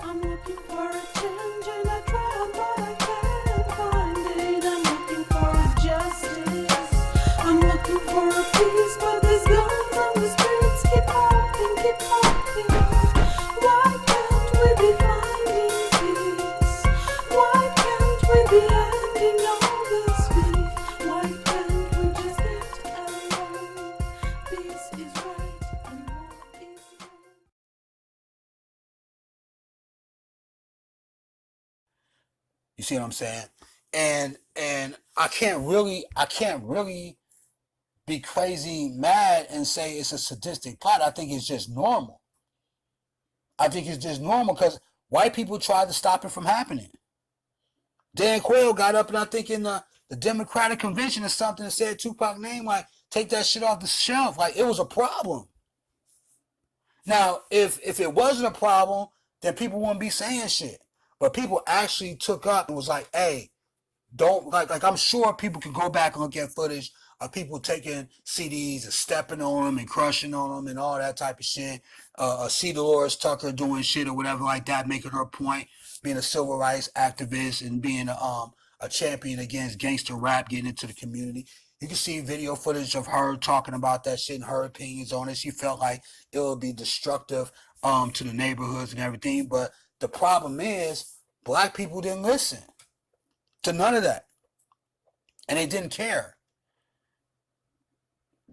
I'm looking for a change and I try but I can't find it. I'm looking for a justice. I'm looking for a peace, but these guns on the streets keep popping, keep popping. Why can't we be finding peace? Why can't we be ending all this beef? Why can't we just get along? Peace is right and war is wrong. You see what I'm saying? And I can't really be crazy mad and say it's a sadistic plot. I think it's just normal. I think it's just normal because white people tried to stop it from happening. Dan Quayle got up and I think in the Democratic convention or something and said Tupac name, like, take that shit off the shelf. Like, it was a problem. Now, if it wasn't a problem, then people wouldn't be saying shit. But people actually took up and was like, hey, don't, like I'm sure people can go back and look at footage of people taking CDs and stepping on them and crushing on them and all that type of shit. See Delores Tucker doing shit or whatever like that, making her point, being a civil rights activist and being a champion against gangster rap, getting into the community. You can see video footage of her talking about that shit and her opinions on it. She felt like it would be destructive to the neighborhoods and everything. But the problem is black people didn't listen to none of that. And they didn't care.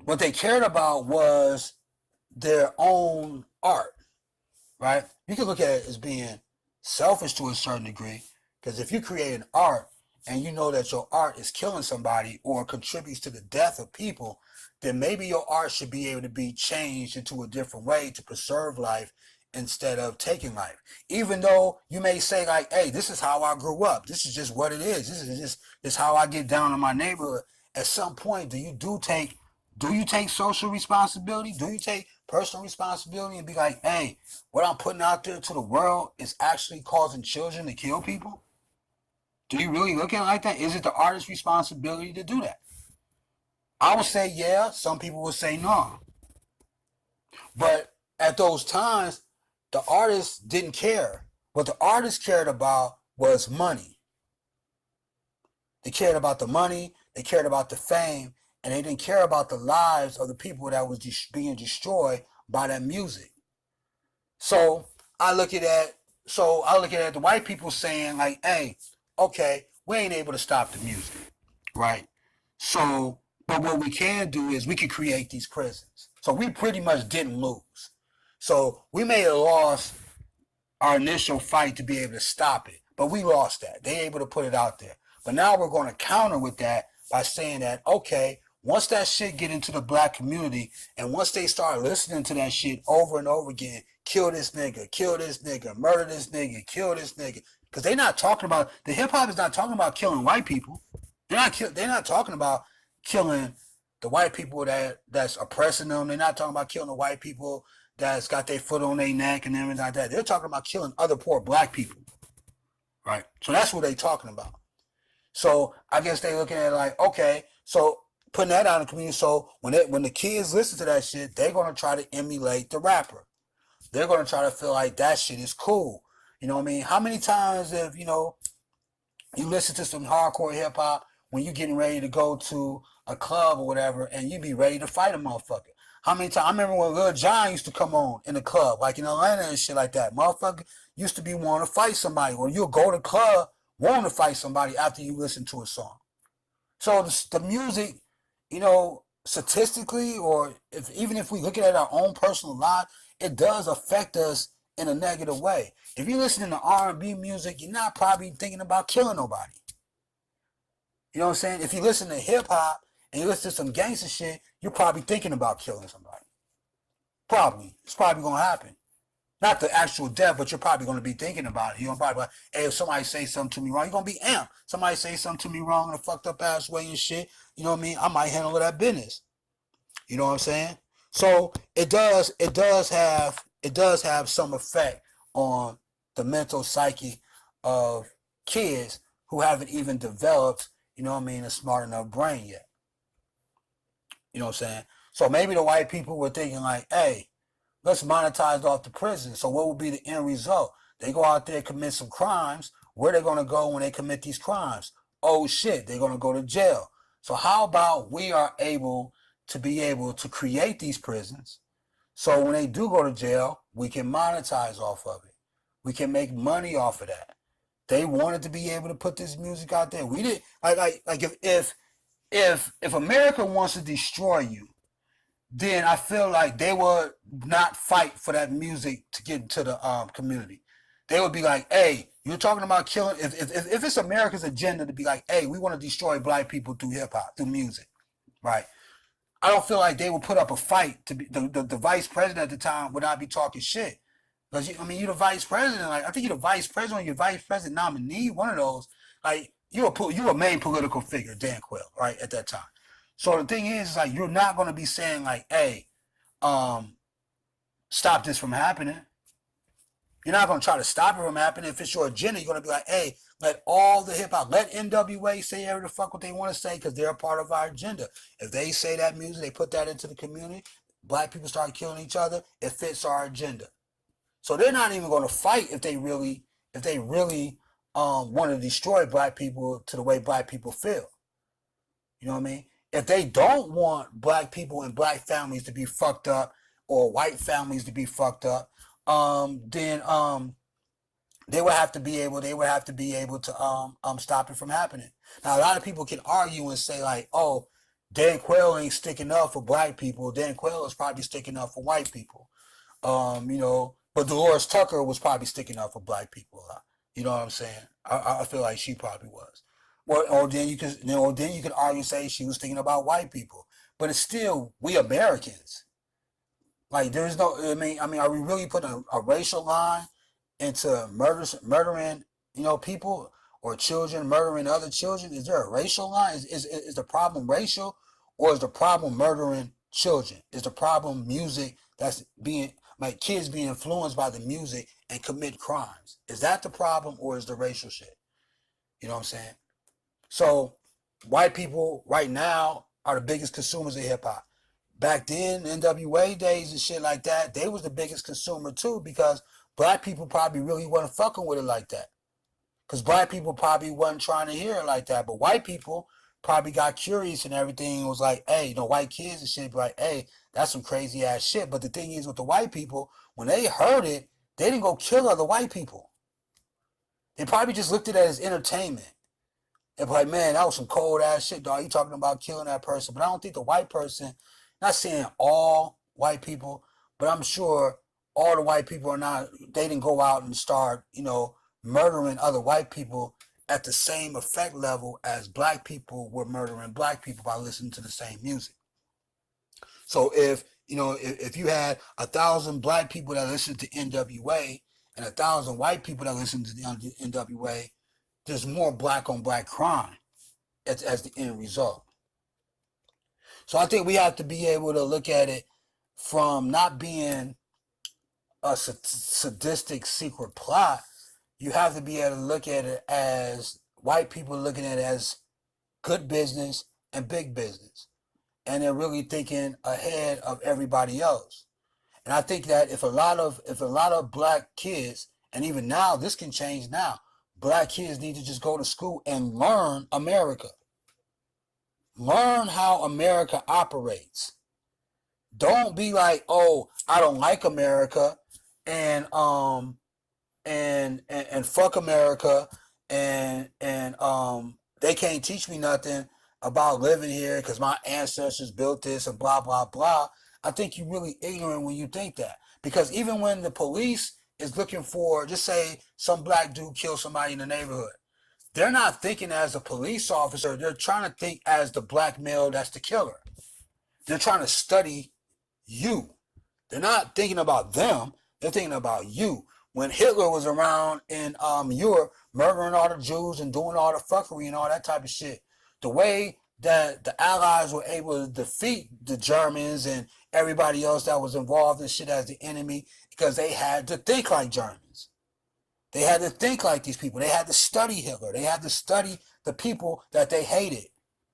What they cared about was their own art, right? You can look at it as being selfish to a certain degree, because if you create an art and you know that your art is killing somebody or contributes to the death of people, then maybe your art should be able to be changed into a different way to preserve life instead of taking life. Even though you may say like, hey, this is how I grew up. This is just what it is. This is how I get down in my neighborhood. At some point, do you take social responsibility? Do you take personal responsibility and be like, hey, what I'm putting out there to the world is actually causing children to kill people? Do you really look at it like that? Is it the artist's responsibility to do that? I would say yeah. Some people would say no. But at those times, the artists didn't care. What the artists cared about was money. They cared about the money, they cared about the fame, and they didn't care about the lives of the people that was being destroyed by that music. So I look at the white people saying like, hey, okay, we ain't able to stop the music, right? So, but what we can do is we can create these prisons. So we pretty much didn't lose. So we may have lost our initial fight to be able to stop it, but we lost that. They able to put it out there. But now we're going to counter with that by saying that, okay, once that shit get into the black community and once they start listening to that shit over and over again, kill this nigga, murder this nigga, kill this nigga. Because they're not talking about, the hip hop is not talking about killing white people. They're not talking about killing the white people that's oppressing them. They're not talking about killing the white people that's got their foot on their neck and everything like that. They're talking about killing other poor black people, right? So that's what they're talking about. So I guess they're looking at it like, okay, so putting that out in the community. So when the kids listen to that shit, they're going to try to emulate the rapper. They're going to try to feel like that shit is cool. You know what I mean? How many times have, you listen to some hardcore hip hop when you're getting ready to go to a club or whatever and you be ready to fight a motherfucker? How many times? I remember when Lil Jon used to come on in the club, like in Atlanta and shit like that. Motherfucker used to be wanting to fight somebody, or you'll go to the club wanting to fight somebody after you listen to a song. So the music, statistically, or even if we look at our own personal life, it does affect us in a negative way. If you're listening to R&B music, you're not probably thinking about killing nobody. You know what I'm saying? If you listen to hip hop and you listen to some gangster shit, you're probably thinking about killing somebody. Probably. It's probably going to happen. Not the actual death, but you're probably going to be thinking about it. You're probably like, hey, if somebody say something to me wrong, you're going to be amped. Somebody say something to me wrong in a fucked up ass way and shit. You know what I mean? I might handle that business. You know what I'm saying? So it does have some effect on the mental psyche of kids who haven't even developed, a smart enough brain yet. You know what I'm saying? So maybe the white people were thinking like, hey, let's monetize off the prison. So what will be the end result? They go out there, commit some crimes. Where are they going to go when they commit these crimes? Oh shit, they're going to go to jail. So how about we are able to create these prisons, so when they do go to jail, we can monetize off of it. We can make money off of that. They wanted to be able to put this music out there. We didn't like if America wants to destroy you, then I feel like they would not fight for that music to get into the community. They would be like, hey, you're talking about killing. If it's America's agenda to be like, hey, we want to destroy black people through hip hop, through music, right? I don't feel like they would put up a fight to be the vice president at the time would not be talking shit. Because you're the vice president. Like I think you're the vice president, or you're vice president nominee, one of those. Like you're a main political figure, Dan Quayle, right at that time. So the thing is like you're not going to be saying like, hey, stop this from happening. You're not going to try to stop it from happening. If it's your agenda, you're going to be like, hey, let all the hip hop, let NWA say whatever the fuck what they want to say because they're a part of our agenda. If they say that music, they put that into the community, black people start killing each other, it fits our agenda. So they're not even going to fight if they really want to destroy black people to the way black people feel. You know what I mean? If they don't want black people and black families to be fucked up or white families to be fucked up, then they would have to be able to stop it from happening. Now a lot of people can argue and say like, oh, Dan Quayle ain't sticking up for black people. Dan Quayle is probably sticking up for white people. But Delores Tucker was probably sticking up for black people a lot. You know what I'm saying? I feel like she probably was. Or then you can argue and say she was thinking about white people. But it's still we Americans. Like there's no, are we really putting a racial line into murdering, people or children, murdering other children? Is there a racial line? Is the problem racial, or is the problem murdering children? Is the problem music that's being like kids being influenced by the music and commit crimes? Is that the problem, or is the racial shit? You know what I'm saying? So white people right now are the biggest consumers of hip hop. Back then, NWA days and shit like that, they was the biggest consumer too, because black people probably really wasn't fucking with it like that. Because black people probably wasn't trying to hear it like that. But white people probably got curious and everything and was like, hey, white kids and shit be like, hey, that's some crazy ass shit. But the thing is with the white people, when they heard it, they didn't go kill other white people. They probably just looked at it as entertainment. They're like, man, that was some cold ass shit, dog. You talking about killing that person. But I don't think the white person, not saying all white people, but I'm sure all the white people they didn't go out and start, murdering other white people at the same effect level as black people were murdering black people by listening to the same music. So if you had 1,000 black people that listened to NWA and 1,000 white people that listened to the NWA, there's more black on black crime as the end result. So I think we have to be able to look at it from not being a sadistic secret plot. You have to be able to look at it as white people looking at it as good business and big business. And they're really thinking ahead of everybody else. And I think that if a lot of black kids, and even now, this can change now, black kids need to just go to school and learn America. Learn how America operates. Don't be like, oh, I don't like America and fuck America and they can't teach me nothing about living here because my ancestors built this and blah blah blah. I think you're really ignorant when you think that. Because even when the police is looking for, just say some black dude killed somebody in the neighborhood, they're not thinking as a police officer. They're trying to think as the black male that's the killer. They're trying to study you. They're not thinking about them. They're thinking about you. When Hitler was around in Europe, murdering all the Jews and doing all the fuckery and all that type of shit, the way that the Allies were able to defeat the Germans and everybody else that was involved in shit as the enemy, because they had to think like Germans. They had to think like these people. They had to study Hitler. They had to study the people that they hated.